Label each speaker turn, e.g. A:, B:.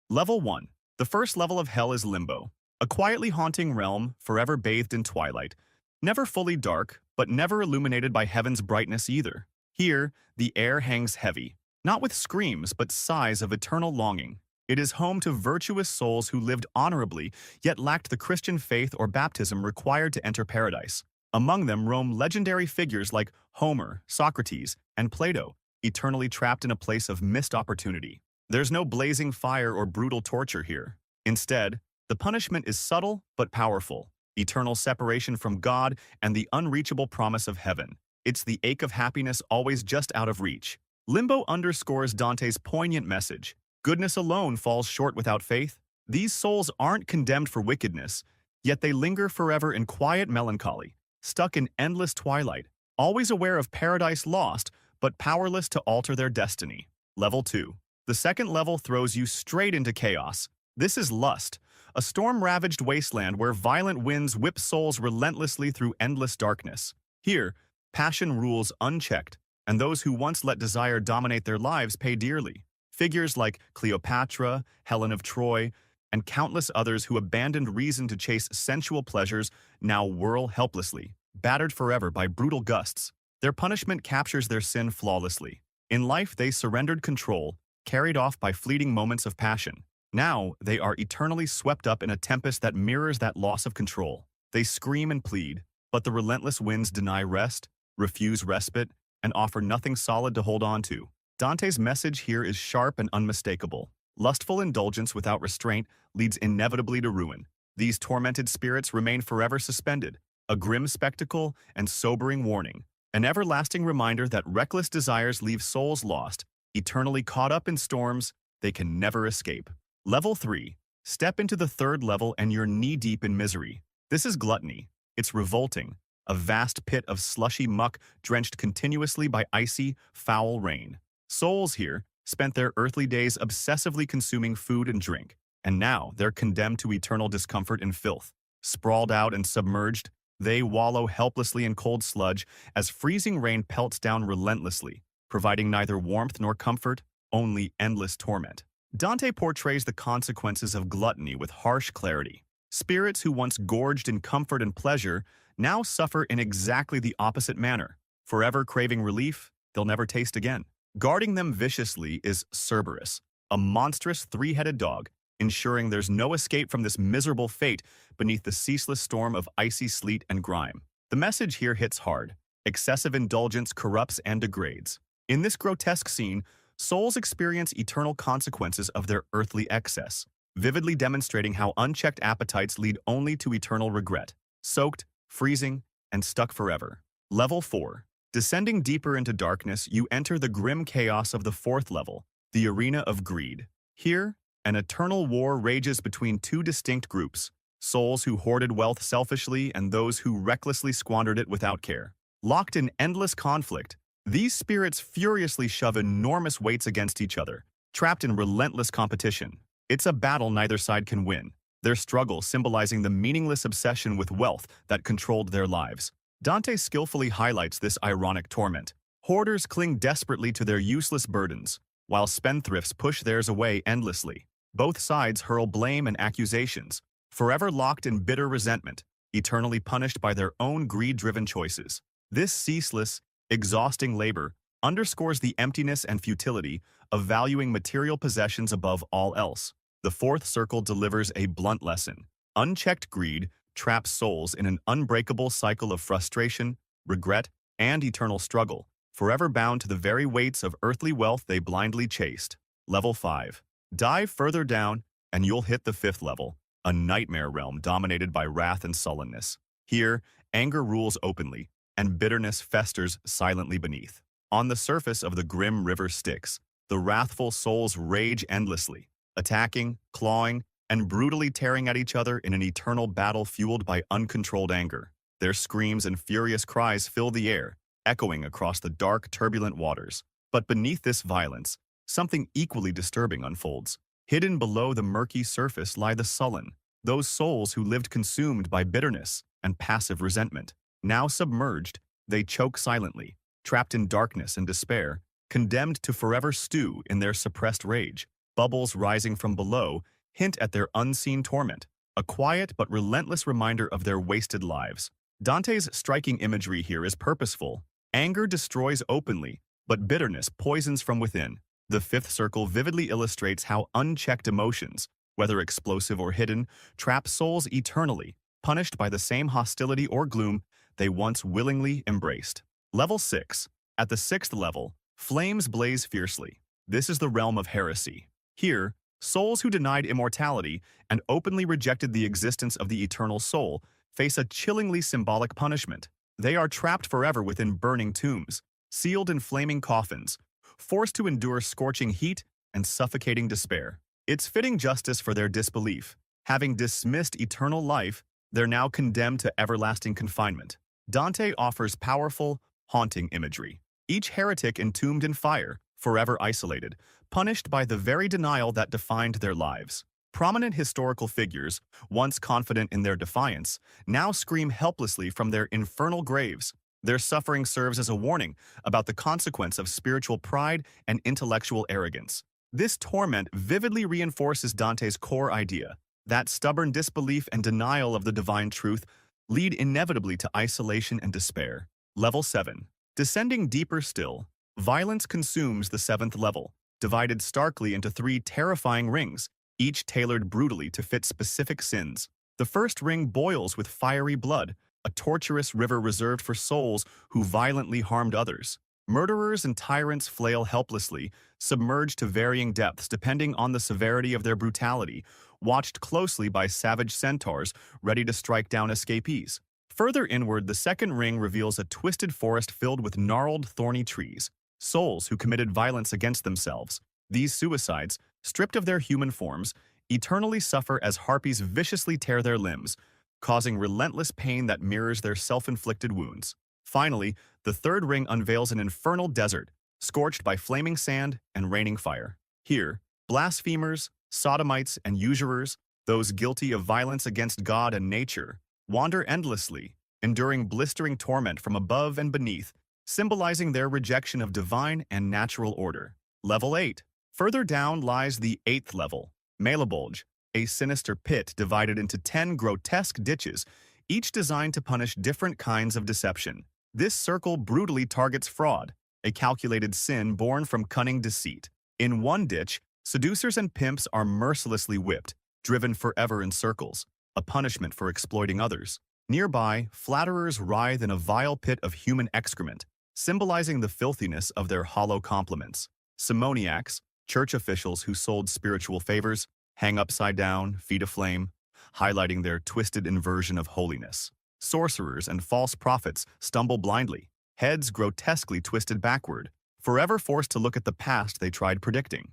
A: Level 1. The first level of Hell is Limbo, a quietly haunting realm forever bathed in twilight. Never fully dark, but never illuminated by heaven's brightness either. Here, the air hangs heavy, not with screams but sighs of eternal longing. It is home to virtuous souls who lived honorably, yet lacked the Christian faith or baptism required to enter paradise. Among them roam legendary figures like Homer, Socrates, and Plato, eternally trapped in a place of missed opportunity. There's no blazing fire or brutal torture here. Instead, the punishment is subtle but powerful. Eternal separation from God and the unreachable promise of heaven. It's the ache of happiness always just out of reach. Limbo underscores Dante's poignant message. Goodness alone falls short without faith. These souls aren't condemned for wickedness, yet they linger forever in quiet melancholy, stuck in endless twilight, always aware of paradise lost, but powerless to alter their destiny. Level 2. The second level throws you straight into chaos. This is Lust, a storm-ravaged wasteland where violent winds whip souls relentlessly through endless darkness. Here, passion rules unchecked, and those who once let desire dominate their lives pay dearly. Figures like Cleopatra, Helen of Troy, and countless others who abandoned reason to chase sensual pleasures now whirl helplessly, battered forever by brutal gusts. Their punishment captures their sin flawlessly. In life, they surrendered control, carried off by fleeting moments of passion. Now, they are eternally swept up in a tempest that mirrors that loss of control. They scream and plead, but the relentless winds deny rest, refuse respite, and offer nothing solid to hold on to. Dante's message here is sharp and unmistakable. Lustful indulgence without restraint leads inevitably to ruin. These tormented spirits remain forever suspended, a grim spectacle and sobering warning, an everlasting reminder that reckless desires leave souls lost, eternally caught up in storms they can never escape. Level 3. Step into the third level and you're knee-deep in misery. This is Gluttony. It's revolting, a vast pit of slushy muck drenched continuously by icy, foul rain. Souls here spent their earthly days obsessively consuming food and drink, and now they're condemned to eternal discomfort and filth. Sprawled out and submerged, they wallow helplessly in cold sludge as freezing rain pelts down relentlessly, providing neither warmth nor comfort, only endless torment. Dante portrays the consequences of gluttony with harsh clarity. Spirits who once gorged in comfort and pleasure now suffer in exactly the opposite manner. Forever craving relief, they'll never taste again. Guarding them viciously is Cerberus, a monstrous three-headed dog, ensuring there's no escape from this miserable fate beneath the ceaseless storm of icy sleet and grime. The message here hits hard. Excessive indulgence corrupts and degrades. In this grotesque scene, souls experience eternal consequences of their earthly excess, vividly demonstrating how unchecked appetites lead only to eternal regret, soaked, freezing, and stuck forever. Level 4. Descending deeper into darkness, you enter the grim chaos of the fourth level, the arena of greed. Here, an eternal war rages between two distinct groups, souls who hoarded wealth selfishly and those who recklessly squandered it without care. Locked in endless conflict, these spirits furiously shove enormous weights against each other, trapped in relentless competition. It's a battle neither side can win, their struggle symbolizing the meaningless obsession with wealth that controlled their lives. Dante skillfully highlights this ironic torment. Hoarders cling desperately to their useless burdens, while spendthrifts push theirs away endlessly. Both sides hurl blame and accusations, forever locked in bitter resentment, eternally punished by their own greed-driven choices. This ceaseless, exhausting labor underscores the emptiness and futility of valuing material possessions above all else. The fourth circle delivers a blunt lesson. Unchecked greed traps souls in an unbreakable cycle of frustration, regret, and eternal struggle, forever bound to the very weights of earthly wealth they blindly chased. Level 5. Dive further down, and you'll hit the fifth level, a nightmare realm dominated by wrath and sullenness. Here, anger rules openly, and bitterness festers silently beneath. On the surface of the grim river Styx, the wrathful souls rage endlessly, attacking, clawing, and brutally tearing at each other in an eternal battle fueled by uncontrolled anger. Their screams and furious cries fill the air, echoing across the dark, turbulent waters. But beneath this violence, something equally disturbing unfolds. Hidden below the murky surface lie the sullen, those souls who lived consumed by bitterness and passive resentment. Now submerged, they choke silently, trapped in darkness and despair, condemned to forever stew in their suppressed rage. bubbles rising from below, hint at their unseen torment, a quiet but relentless reminder of their wasted lives. Dante's striking imagery here is purposeful. Anger destroys openly, but bitterness poisons from within. The fifth circle vividly illustrates how unchecked emotions, whether explosive or hidden, trap souls eternally, punished by the same hostility or gloom they once willingly embraced. Level 6. At the sixth level, flames blaze fiercely. This is the realm of heresy. Here, souls who denied immortality and openly rejected the existence of the eternal soul face a chillingly symbolic punishment. They are trapped forever within burning tombs, sealed in flaming coffins, forced to endure scorching heat and suffocating despair. It's fitting justice for their disbelief. Having dismissed eternal life, they're now condemned to everlasting confinement. Dante offers powerful, haunting imagery. Each heretic entombed in fire, forever isolated, punished by the very denial that defined their lives. Prominent historical figures, once confident in their defiance, now scream helplessly from their infernal graves. Their suffering serves as a warning about the consequence of spiritual pride and intellectual arrogance. This torment vividly reinforces Dante's core idea that stubborn disbelief and denial of the divine truth lead inevitably to isolation and despair. Level 7. Descending deeper still, violence consumes the seventh level, divided starkly into 3 terrifying rings, each tailored brutally to fit specific sins. The first ring boils with fiery blood, a torturous river reserved for souls who violently harmed others. Murderers and tyrants flail helplessly, submerged to varying depths depending on the severity of their brutality, watched closely by savage centaurs ready to strike down escapees. Further inward, the second ring reveals a twisted forest filled with gnarled, thorny trees, souls who committed violence against themselves. These suicides, stripped of their human forms, eternally suffer as harpies viciously tear their limbs, causing relentless pain that mirrors their self-inflicted wounds. Finally, the third ring unveils an infernal desert, scorched by flaming sand and raining fire. Here, blasphemers, sodomites, and usurers, those guilty of violence against God and nature, wander endlessly, enduring blistering torment from above and beneath, symbolizing their rejection of divine and natural order. Level 8. Further down lies the 8th level, Malebulge, a sinister pit divided into 10 grotesque ditches, each designed to punish different kinds of deception. This circle brutally targets fraud, a calculated sin born from cunning deceit. In one ditch, seducers and pimps are mercilessly whipped, driven forever in circles, a punishment for exploiting others. Nearby, flatterers writhe in a vile pit of human excrement, symbolizing the filthiness of their hollow compliments. Simoniacs, church officials who sold spiritual favors, hang upside down, feet aflame, highlighting their twisted inversion of holiness. Sorcerers and false prophets stumble blindly, heads grotesquely twisted backward, forever forced to look at the past they tried predicting.